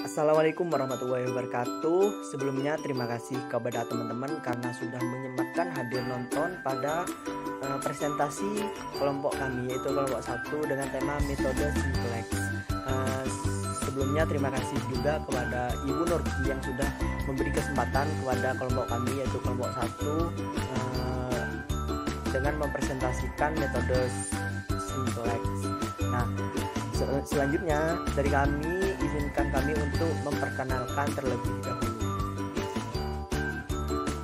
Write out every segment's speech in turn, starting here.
Assalamualaikum warahmatullahi wabarakatuh. Sebelumnya terima kasih kepada teman-teman karena sudah menyempatkan hadir nonton pada presentasi kelompok kami, yaitu kelompok 1 dengan tema metode simplex. Sebelumnya terima kasih juga kepada Ibu Nurki yang sudah memberi kesempatan kepada kelompok kami, yaitu kelompok 1 dengan mempresentasikan metode simplex. Nah, selanjutnya dari kami, izinkan kami untuk memperkenalkan terlebih dahulu.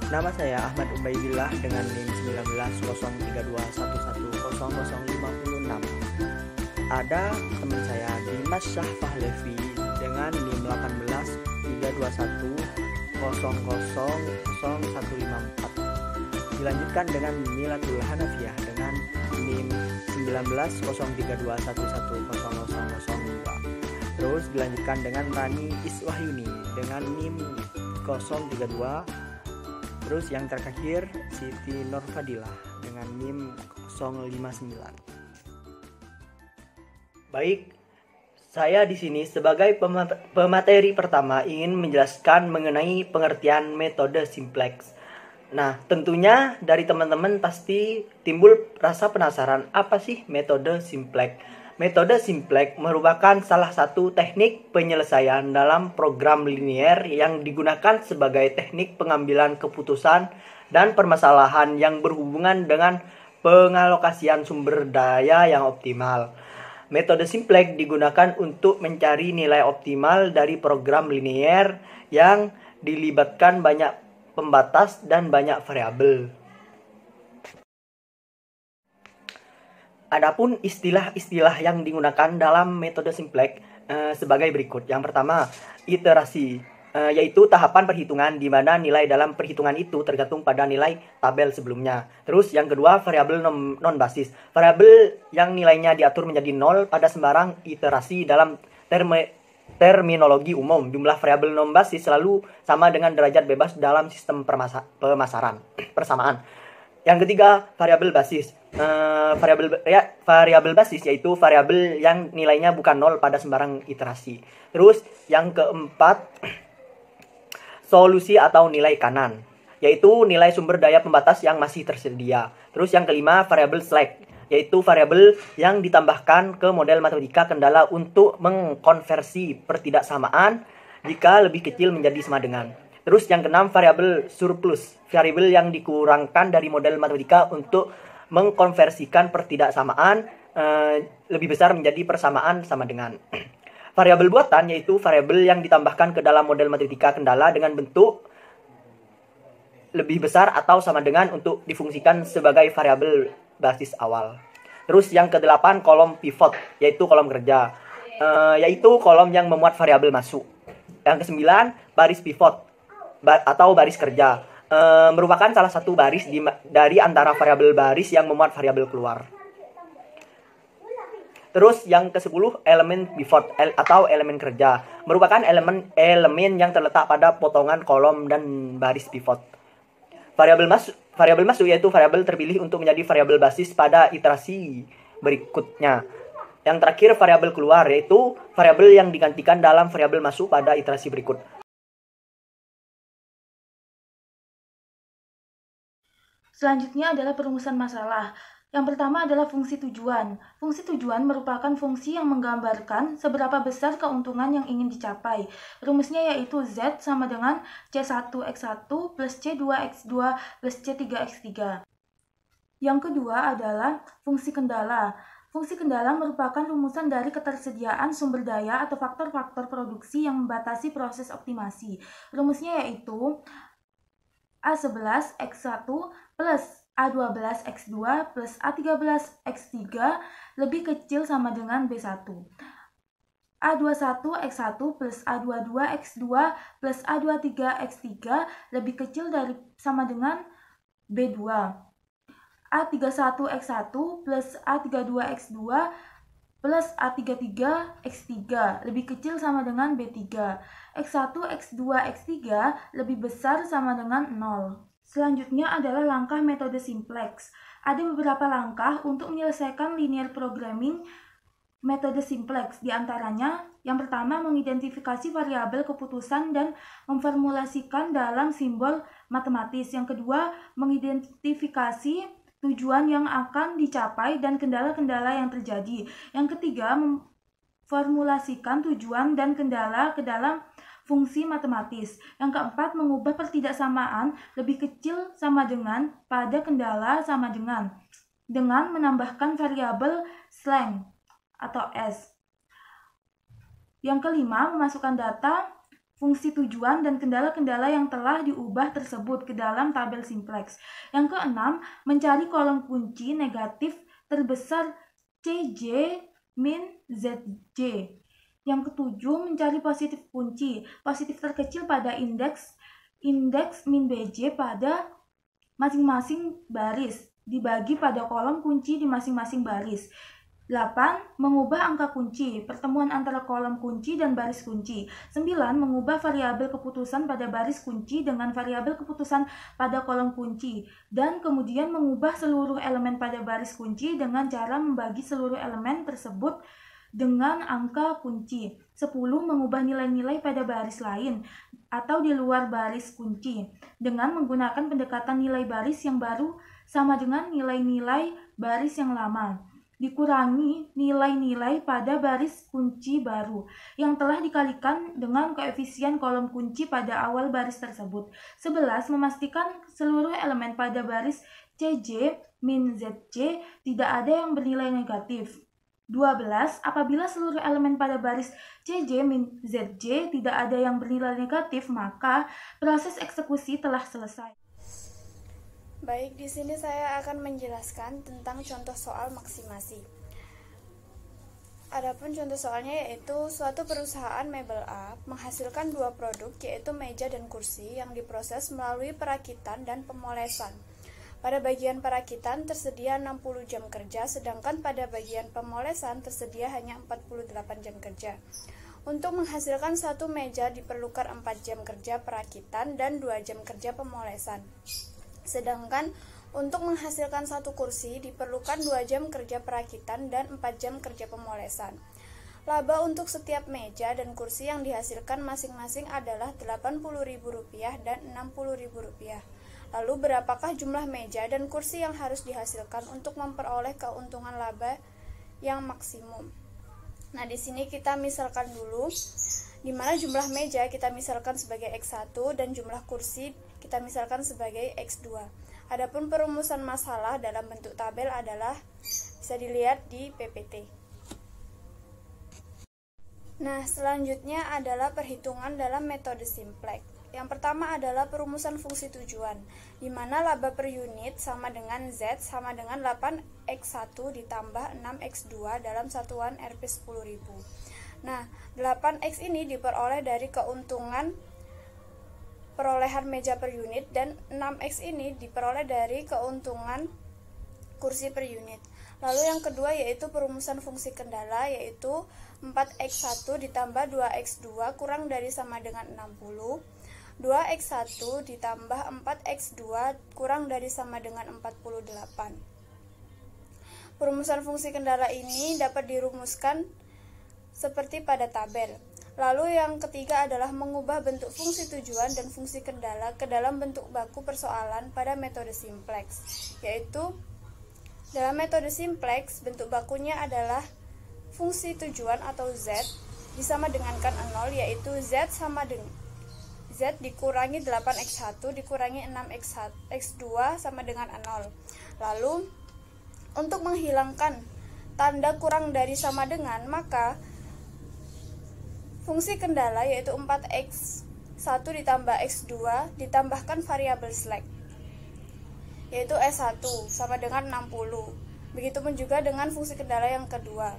Nama saya Ahmad Ubaidillah dengan NIM 190321100056. Ada teman saya Dimas Syahfahlevi dengan NIM 18 321000054. Dilanjutkan dengan Milatul Hanafiyah dengan NIM 190321100002. Terus dilanjutkan dengan Rani Iswahyuni dengan NIM 032. Terus yang terakhir Siti Nurfadilah dengan NIM 059. Baik, saya di sini sebagai pemateri pertama ingin menjelaskan mengenai pengertian metode simplex. Nah, tentunya dari teman-teman pasti timbul rasa penasaran, apa sih metode simplex? Metode simplex merupakan salah satu teknik penyelesaian dalam program linier yang digunakan sebagai teknik pengambilan keputusan dan permasalahan yang berhubungan dengan pengalokasian sumber daya yang optimal. Metode simplex digunakan untuk mencari nilai optimal dari program linier yang dilibatkan banyak pembatas dan banyak variabel. Adapun istilah-istilah yang digunakan dalam metode simplex sebagai berikut. Yang pertama, iterasi, yaitu tahapan perhitungan di mana nilai dalam perhitungan itu tergantung pada nilai tabel sebelumnya. Terus yang kedua, variabel non-basis, variabel yang nilainya diatur menjadi 0 pada sembarang iterasi. Dalam terminologi umum, jumlah variabel non-basis selalu sama dengan derajat bebas dalam sistem persamaan. Yang ketiga, variabel basis. Variabel basis yaitu variabel yang nilainya bukan 0 pada sembarang iterasi. Terus yang keempat, solusi atau nilai kanan, yaitu nilai sumber daya pembatas yang masih tersedia. Terus yang kelima, variabel slack, yaitu variabel yang ditambahkan ke model matematika kendala untuk mengkonversi pertidaksamaan jika lebih kecil menjadi sama dengan. Terus yang keenam, variabel surplus, variabel yang dikurangkan dari model matematika untuk mengkonversikan pertidaksamaan lebih besar menjadi persamaan sama dengan. Variabel buatan, yaitu variabel yang ditambahkan ke dalam model matematika kendala dengan bentuk lebih besar atau sama dengan untuk difungsikan sebagai variabel basis awal. Terus yang ke-8, kolom pivot, yaitu kolom kerja, yaitu kolom yang memuat variabel masuk. Yang ke-9, baris pivot atau baris kerja, merupakan salah satu baris dari antara variabel baris yang memuat variabel keluar. Terus yang ke-10, elemen pivot atau elemen kerja, merupakan elemen yang terletak pada potongan kolom dan baris pivot. Variabel masuk yaitu variabel terpilih untuk menjadi variabel basis pada iterasi berikutnya. Yang terakhir, variabel keluar, yaitu variabel yang digantikan dalam variabel masuk pada iterasi berikut. Selanjutnya adalah perumusan masalah. Yang pertama adalah fungsi tujuan. Fungsi tujuan merupakan fungsi yang menggambarkan seberapa besar keuntungan yang ingin dicapai. Rumusnya yaitu Z sama dengan C1X1 plus C2X2 plus C3X3. Yang kedua adalah fungsi kendala. Fungsi kendala merupakan rumusan dari ketersediaan sumber daya atau faktor-faktor produksi yang membatasi proses optimasi. Rumusnya yaitu A11X1 plus A12X2 plus A13X3 lebih kecil sama dengan B1. A21X1 plus A22X2 plus A23X3 lebih kecil dari sama dengan B2. A31X1 plus A32X2 plus A33X3 lebih kecil sama dengan B3. X1, X2, X3 lebih besar sama dengan 0. Selanjutnya adalah langkah metode simplex. Ada beberapa langkah untuk menyelesaikan linear programming metode simplex. Di antaranya, yang pertama mengidentifikasi variabel keputusan dan memformulasikan dalam simbol matematis. Yang kedua, mengidentifikasi tujuan yang akan dicapai dan kendala-kendala yang terjadi. Yang ketiga, memformulasikan tujuan dan kendala ke dalam fungsi matematis. Yang keempat, mengubah pertidaksamaan lebih kecil sama dengan pada kendala sama dengan menambahkan variabel slang atau S. Yang kelima, memasukkan data fungsi tujuan dan kendala-kendala yang telah diubah tersebut ke dalam tabel simplex. Yang keenam, mencari kolom kunci negatif terbesar CJ min ZJ. Yang ketujuh, mencari positif kunci, positif terkecil pada indeks min BJ pada masing-masing baris, dibagi pada kolom kunci di masing-masing baris. 8. Mengubah angka kunci, pertemuan antara kolom kunci dan baris kunci. 9. Mengubah variabel keputusan pada baris kunci dengan variabel keputusan pada kolom kunci. Dan kemudian mengubah seluruh elemen pada baris kunci dengan cara membagi seluruh elemen tersebut dengan angka kunci. 10. Mengubah nilai-nilai pada baris lain atau di luar baris kunci dengan menggunakan pendekatan nilai baris yang baru sama dengan nilai-nilai baris yang lama, dikurangi nilai-nilai pada baris kunci baru yang telah dikalikan dengan koefisien kolom kunci pada awal baris tersebut. 11. Memastikan seluruh elemen pada baris CJ min ZJ tidak ada yang bernilai negatif. 12. Apabila seluruh elemen pada baris CJ min ZJ tidak ada yang bernilai negatif, maka proses eksekusi telah selesai. Baik, di sini saya akan menjelaskan tentang contoh soal maksimasi. Adapun contoh soalnya yaitu suatu perusahaan mebel A menghasilkan dua produk yaitu meja dan kursi yang diproses melalui perakitan dan pemolesan. Pada bagian perakitan tersedia 60 jam kerja, sedangkan pada bagian pemolesan tersedia hanya 48 jam kerja. Untuk menghasilkan satu meja diperlukan 4 jam kerja perakitan dan 2 jam kerja pemolesan. Sedangkan untuk menghasilkan satu kursi diperlukan 2 jam kerja perakitan dan 4 jam kerja pemolesan. Laba untuk setiap meja dan kursi yang dihasilkan masing-masing adalah Rp80.000 dan Rp60.000. Lalu berapakah jumlah meja dan kursi yang harus dihasilkan untuk memperoleh keuntungan laba yang maksimum? Nah, di sini kita misalkan dulu di mana jumlah meja kita misalkan sebagai X1 dan jumlah kursi kita misalkan sebagai X2. Adapun perumusan masalah dalam bentuk tabel adalah bisa dilihat di PPT. Nah, selanjutnya adalah perhitungan dalam metode simplex. Yang pertama adalah perumusan fungsi tujuan, di mana laba per unit sama dengan Z sama dengan 8X1 ditambah 6X2 dalam satuan Rp10.000. Nah, 8X ini diperoleh dari keuntungan perolehan meja per unit dan 6X ini diperoleh dari keuntungan kursi per unit. Lalu yang kedua yaitu perumusan fungsi kendala, yaitu 4X1 ditambah 2X2 kurang dari sama dengan 60, 2X1 ditambah 4X2 kurang dari sama dengan 48. Perumusan fungsi kendala ini dapat dirumuskan seperti pada tabel. Lalu yang ketiga adalah mengubah bentuk fungsi tujuan dan fungsi kendala ke dalam bentuk baku persoalan pada metode simplex, yaitu dalam metode simplex bentuk bakunya adalah fungsi tujuan atau Z disama dengankan 0, yaitu Z sama dengan Z dikurangi 8X1 dikurangi 6X2 sama dengan 0. Lalu untuk menghilangkan tanda kurang dari sama dengan, maka fungsi kendala yaitu 4X1 ditambah X2 ditambahkan variabel slack, yaitu S1 sama dengan 60. Begitupun juga dengan fungsi kendala yang kedua,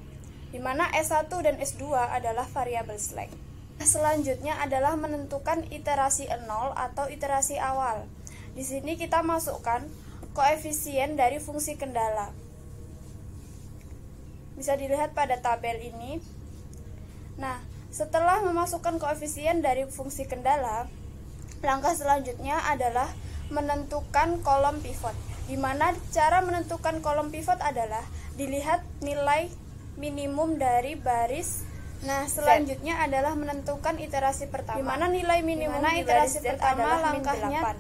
di mana S1 dan S2 adalah variabel slack. Selanjutnya adalah menentukan iterasi 0 atau iterasi awal. Di sini kita masukkan koefisien dari fungsi kendala. Bisa dilihat pada tabel ini. Nah, setelah memasukkan koefisien dari fungsi kendala, langkah selanjutnya adalah menentukan kolom pivot. Di mana cara menentukan kolom pivot adalah dilihat nilai minimum dari baris. Nah, selanjutnya adalah menentukan iterasi pertama. Di mana nilai minimum di iterasi pertama langkahnya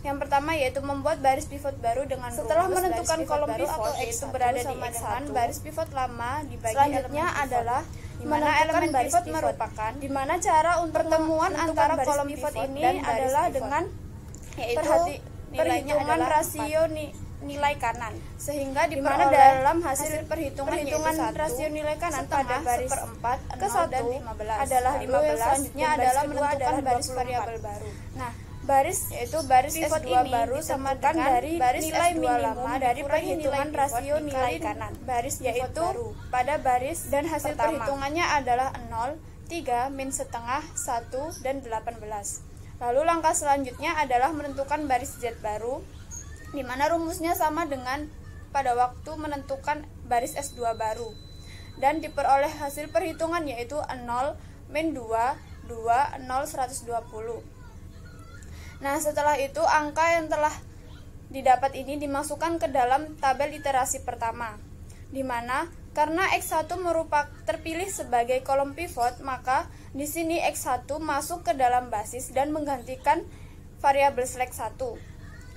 yang pertama yaitu membuat baris pivot baru dengan setelah menentukan kolom pivot yaitu berada di X1, baris pivot lama dibagi. Selanjutnya adalah di mana elemen baris pivot merupakan di mana cara untuk pertemuan antara kolom pivot ini adalah dengan yaitu perhitungan rasio nilai kanan, sehingga di mana dalam hasil perhitungan rasio nilai kanan pada baris seperempat ke 1 adalah 15. Selanjutnya adalah menentukan baris variabel baru. Nah, baris yaitu baris pivot S2 baru sama dengan dari baris nilai minimum dari perhitungan rasio nilai kanan. Baris yaitu pada baris dan hasil perhitungannya adalah 0, 3, min setengah, 1, dan 18. Lalu langkah selanjutnya adalah menentukan baris Z baru, di mana rumusnya sama dengan pada waktu menentukan baris S2 baru, dan diperoleh hasil perhitungan yaitu 0, min 2, 2, 0, 120. Nah, setelah itu angka yang telah didapat ini dimasukkan ke dalam tabel iterasi pertama, di mana karena X1 terpilih sebagai kolom pivot, maka di sini X1 masuk ke dalam basis dan menggantikan variabel slack 1.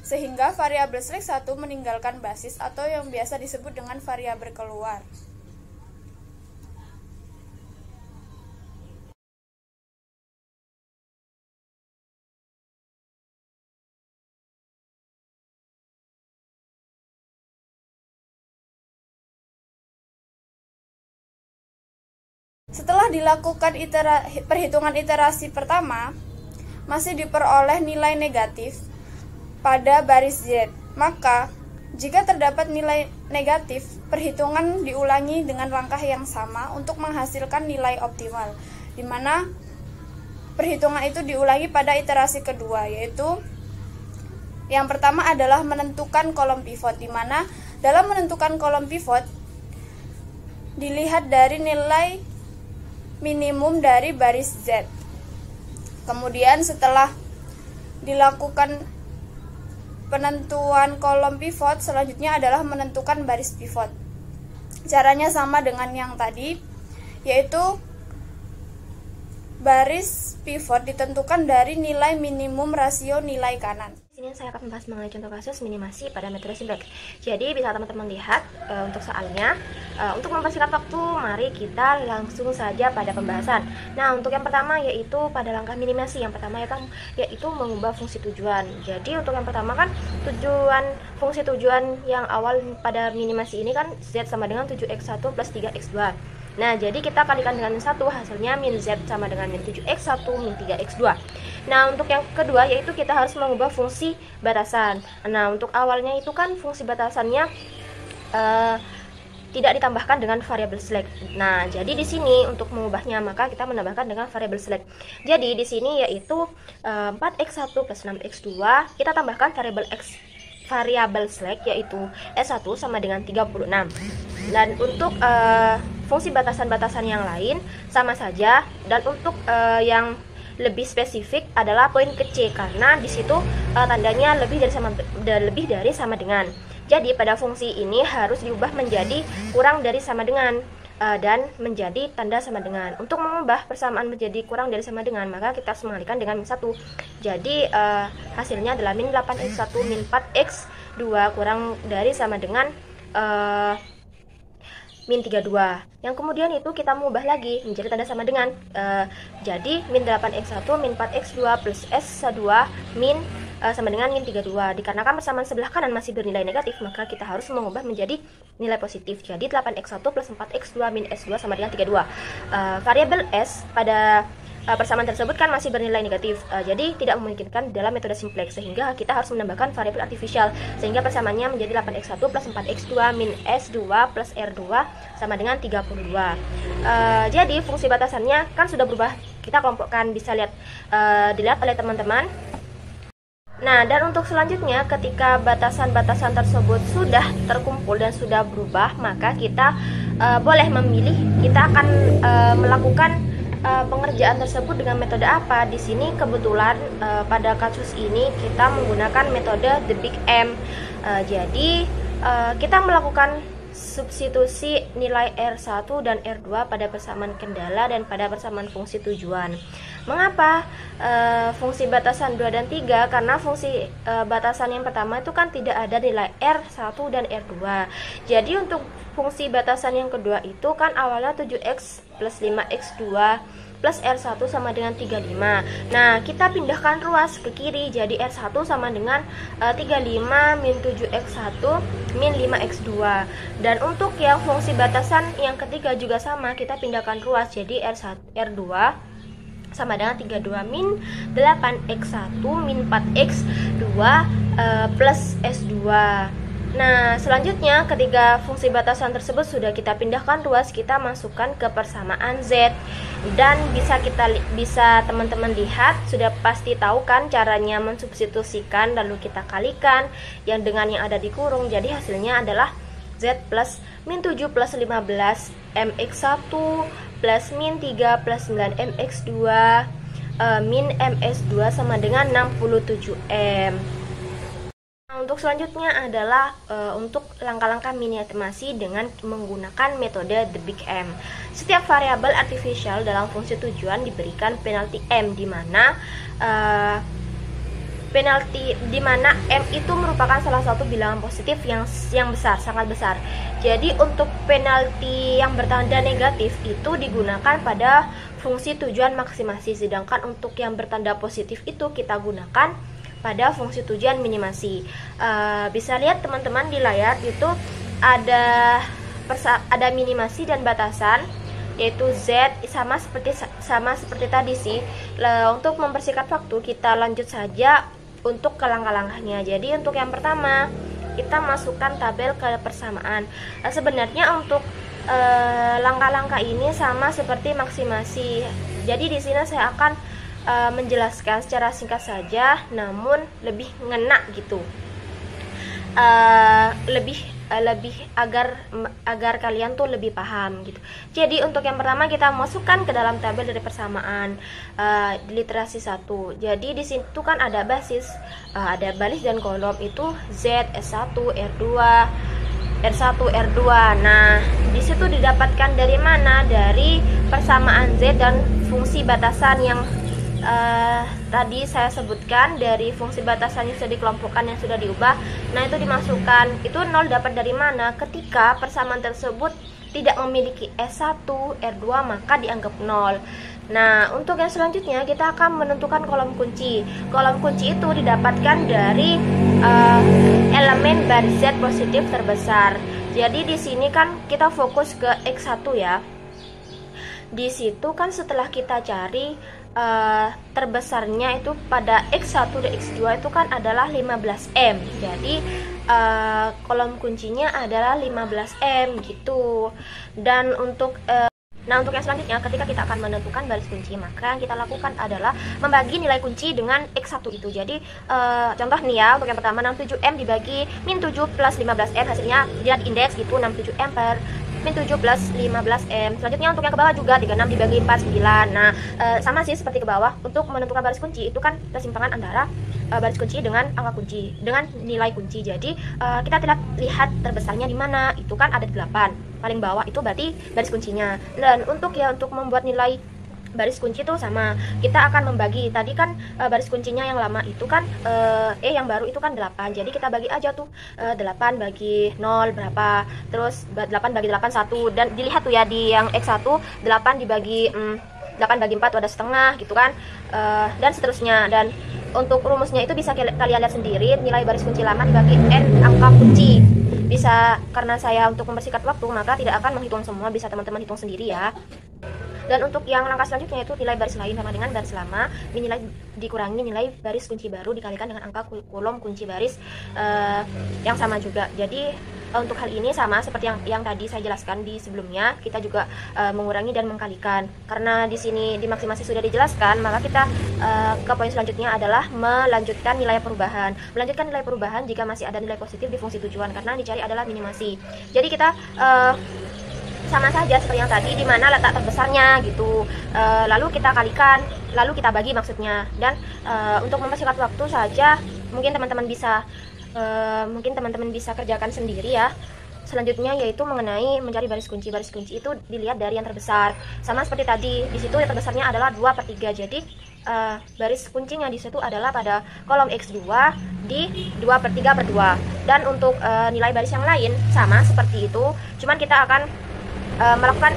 Sehingga variabel slack 1 meninggalkan basis atau yang biasa disebut dengan variabel keluar. Setelah dilakukan perhitungan iterasi pertama, masih diperoleh nilai negatif pada baris Z. Maka, jika terdapat nilai negatif, perhitungan diulangi dengan langkah yang sama untuk menghasilkan nilai optimal, di mana perhitungan itu diulangi pada iterasi kedua, yaitu yang pertama adalah menentukan kolom pivot, di mana dalam menentukan kolom pivot dilihat dari nilai minimum dari baris Z. Kemudian setelah dilakukan penentuan kolom pivot, selanjutnya adalah menentukan baris pivot. Caranya sama dengan yang tadi, yaitu baris pivot ditentukan dari nilai minimum rasio nilai kanan. Di sini saya akan membahas mengenai contoh kasus minimasi pada metode simplex. Jadi bisa teman-teman lihat untuk soalnya. Untuk mempersingkat waktu, mari kita langsung saja pada pembahasan. Nah, untuk yang pertama yaitu pada langkah minimasi. Yang pertama yaitu mengubah fungsi tujuan. Jadi untuk yang pertama kan fungsi tujuan yang awal pada minimasi ini kan Z sama dengan 7x1 plus 3x2. Nah, jadi kita kalikan dengan min 1, hasilnya min Z sama dengan min 7x1 min 3x2. Nah, untuk yang kedua yaitu kita harus mengubah fungsi batasan. Nah, untuk awalnya itu kan fungsi batasannya tidak ditambahkan dengan variabel slack. Nah, jadi di sini untuk mengubahnya maka kita menambahkan dengan variabel slack. Jadi di sini yaitu 4x1 plus 6x2 kita tambahkan variabel slack yaitu S1 sama dengan 36. Dan untuk fungsi batasan-batasan yang lain sama saja, dan untuk yang lebih spesifik adalah poin ke C karena di situ tandanya lebih dari sama dengan. Jadi pada fungsi ini harus diubah menjadi kurang dari sama dengan dan menjadi tanda sama dengan. Untuk mengubah persamaan menjadi kurang dari sama dengan, maka kita harus mengalihkan dengan min 1. Jadi hasilnya adalah min 8x1 min 4x2 kurang dari sama dengan min 32. Yang kemudian itu kita mengubah lagi menjadi tanda sama dengan. Jadi min 8x1 min 4x2 plus s2 min sama dengan min 32. Dikarenakan persamaan sebelah kanan masih bernilai negatif, maka kita harus mengubah menjadi nilai positif. Jadi 8x1 plus 4x2 min s2 sama dengan 32. Variabel s pada persamaan tersebut kan masih bernilai negatif, jadi tidak memungkinkan dalam metode simplex, sehingga kita harus menambahkan variabel artifisial, sehingga persamaannya menjadi 8x1 plus 4x2 min s2 plus r2 sama dengan 32. Jadi fungsi batasannya kan sudah berubah, kita kelompokkan, bisa dilihat oleh teman-teman. Nah, dan untuk selanjutnya ketika batasan-batasan tersebut sudah terkumpul dan sudah berubah, maka kita boleh memilih kita akan melakukan pengerjaan tersebut dengan metode apa. Di sini kebetulan pada kasus ini kita menggunakan metode the big M. Jadi kita melakukan substitusi nilai R1 dan R2 pada persamaan kendala dan pada persamaan fungsi tujuan. Mengapa fungsi batasan 2 dan 3? Karena fungsi batasan yang pertama itu kan tidak ada nilai R1 dan R2. Jadi untuk fungsi batasan yang kedua itu kan awalnya 7x plus 5x2 plus R1 sama dengan 35. Nah, kita pindahkan ruas ke kiri, jadi R1 sama dengan 35 min 7x1 min 5x2. Dan untuk yang fungsi batasan yang ketiga juga sama, kita pindahkan ruas, jadi R2 sama dengan 32 min 8x1 min 4x2 plus S2. Nah, selanjutnya ketika fungsi batasan tersebut sudah kita pindahkan ruas, kita masukkan ke persamaan Z. Dan bisa teman-teman lihat, sudah pasti tahu kan caranya mensubstitusikan lalu kita kalikan yang dengan yang ada di kurung. Jadi hasilnya adalah Z plus min 7 plus 15 mx1 plus min 3 plus 9 mx2 min ms2 sama dengan 67m. Untuk selanjutnya adalah untuk langkah-langkah miniaturasi dengan menggunakan metode the big M. Setiap variabel artificial dalam fungsi tujuan diberikan penalti M, di mana M itu merupakan salah satu bilangan positif yang besar, sangat besar. Jadi untuk penalti yang bertanda negatif itu digunakan pada fungsi tujuan maksimasi, sedangkan untuk yang bertanda positif itu kita gunakan pada fungsi tujuan minimasi. Bisa lihat teman-teman di layar itu ada minimasi dan batasan, yaitu Z sama seperti tadi sih. Untuk mempersingkat waktu, kita lanjut saja untuk ke langkah-langkahnya. Jadi untuk yang pertama, kita masukkan tabel ke persamaan. Sebenarnya untuk langkah-langkah ini sama seperti maksimasi. Jadi di sini saya akan menjelaskan secara singkat saja, namun lebih ngena gitu, lebih agar kalian tuh lebih paham gitu. Jadi untuk yang pertama kita masukkan ke dalam tabel dari persamaan di literasi 1. Jadi di situ kan ada basis, ada baris dan kolom itu Z, S1, R2, R1, R2. Nah, di situ didapatkan dari mana? Dari persamaan Z dan fungsi batasan yang tadi saya sebutkan, dari fungsi batasan yang sudah dikelompokkan, yang sudah diubah. Nah, itu dimasukkan. Itu 0 dapat dari mana? Ketika persamaan tersebut tidak memiliki S1, R2, maka dianggap 0. Nah, untuk yang selanjutnya kita akan menentukan kolom kunci. Kolom kunci itu didapatkan dari elemen baris Z positif terbesar. Jadi di sini kan kita fokus ke X1 ya. Di situ kan setelah kita cari terbesarnya itu pada X1 dan X2 itu kan adalah 15M. Jadi kolom kuncinya adalah 15M gitu. Dan untuk untuk yang selanjutnya, ketika kita akan menentukan baris kunci, maka yang kita lakukan adalah membagi nilai kunci dengan X1 itu. Jadi contoh nih ya, untuk yang pertama 67M dibagi min 7 plus 15M, hasilnya dia di indeks gitu, 67M per min 7 plus 15M. Selanjutnya untuk yang ke bawah juga 36 dibagi 49. Nah, sama sih seperti ke bawah. Untuk menentukan baris kunci itu kan kesimpangan antara baris kunci dengan angka kunci, dengan nilai kunci. Jadi kita tidak lihat terbesarnya di mana. Itu kan ada 8. Paling bawah itu berarti baris kuncinya. Dan untuk membuat nilai baris kunci itu sama, kita akan membagi. Tadi kan baris kuncinya yang lama itu kan yang baru itu kan 8. Jadi kita bagi aja tuh 8 bagi 0 berapa, terus 8 bagi 8 1. Dan dilihat tuh ya di yang X1 8 dibagi 8 bagi 4 ada setengah gitu kan, dan seterusnya. Dan untuk rumusnya itu bisa kalian lihat sendiri, nilai baris kunci lama dibagi n angka kunci. Bisa, karena saya untuk mempersingkat waktu maka tidak akan menghitung semua, bisa teman-teman hitung sendiri ya. Dan untuk yang langkah selanjutnya itu nilai baris lain sama dengan baris lama, nilai dikurangi nilai baris kunci baru dikalikan dengan angka kolom kunci baris yang sama juga. Jadi untuk hal ini sama seperti yang tadi saya jelaskan di sebelumnya, kita juga mengurangi dan mengkalikan. Karena di sini di maksimasi sudah dijelaskan, maka kita ke poin selanjutnya adalah melanjutkan nilai perubahan. Melanjutkan nilai perubahan jika masih ada nilai positif di fungsi tujuan, karena dicari adalah minimasi. Jadi kita sama saja seperti yang tadi, di mana letak terbesarnya gitu, lalu kita kalikan, lalu kita bagi maksudnya. Dan untuk mempersingkat waktu saja, mungkin teman-teman bisa kerjakan sendiri ya. selanjutnya yaitu mengenai mencari baris kunci. Baris kunci itu dilihat dari yang terbesar. Sama seperti tadi, di situ yang terbesarnya adalah 2/3. Jadi baris kuncinya di situ adalah pada kolom X2 di 2/3/2. Dan untuk nilai baris yang lain sama seperti itu, cuman kita akan melakukan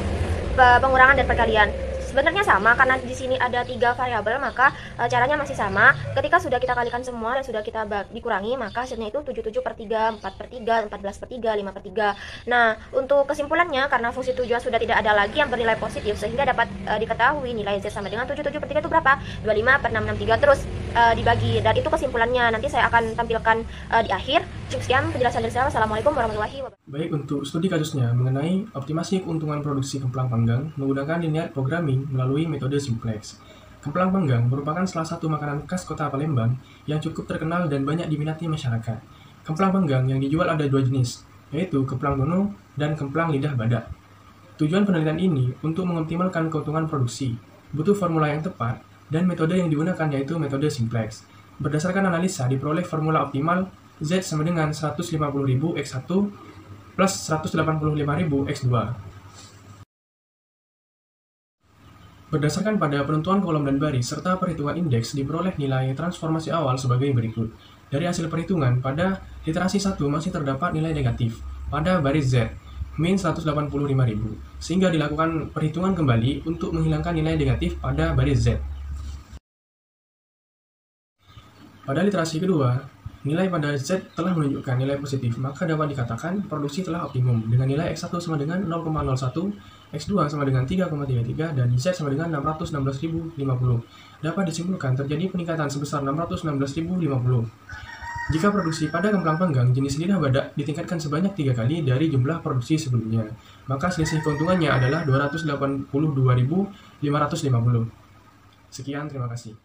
pengurangan dan perkalian. Sebenarnya sama karena di sini ada 3 variabel, maka caranya masih sama. Ketika sudah kita kalikan semua dan sudah kita dikurangi, maka hasilnya itu 77/3, 4/3, 14/3, 5/3. Nah, untuk kesimpulannya, karena fungsi tujuan sudah tidak ada lagi yang bernilai positif, sehingga dapat diketahui nilai Z sama dengan 77/3 itu berapa? 25/663, terus dibagi, dan itu kesimpulannya. Nanti saya akan tampilkan di akhir. Cukup sekian penjelasan dari saya. Wassalamualaikum warahmatullahi wabarakatuh. Baik, untuk studi kasusnya mengenai optimasi keuntungan produksi kemplang panggang menggunakan linear programming melalui metode simplex. Kemplang panggang merupakan salah satu makanan khas kota Palembang yang cukup terkenal dan banyak diminati masyarakat. Kemplang panggang yang dijual ada 2 jenis, yaitu kemplang dono dan kemplang lidah badak. Tujuan penelitian ini untuk mengoptimalkan keuntungan produksi, butuh formula yang tepat, dan metode yang digunakan yaitu metode simplex. Berdasarkan analisa diperoleh formula optimal Z sama dengan 150.000 X1 plus 185.000 X2. Berdasarkan pada penentuan kolom dan baris serta perhitungan indeks diperoleh nilai transformasi awal sebagai berikut. Dari hasil perhitungan, pada literasi 1 masih terdapat nilai negatif pada baris Z, min 185.000, sehingga dilakukan perhitungan kembali untuk menghilangkan nilai negatif pada baris Z. Pada literasi kedua, nilai pada Z telah menunjukkan nilai positif, maka dapat dikatakan produksi telah optimum dengan nilai X1 sama dengan 0,01, X2 sama dengan 3,33, dan Z sama dengan 616.050. Dapat disimpulkan terjadi peningkatan sebesar 616.050. Jika produksi pada kemplang panggang jenis lidah badak ditingkatkan sebanyak 3 kali dari jumlah produksi sebelumnya, maka selisih keuntungannya adalah 282.550. Sekian, terima kasih.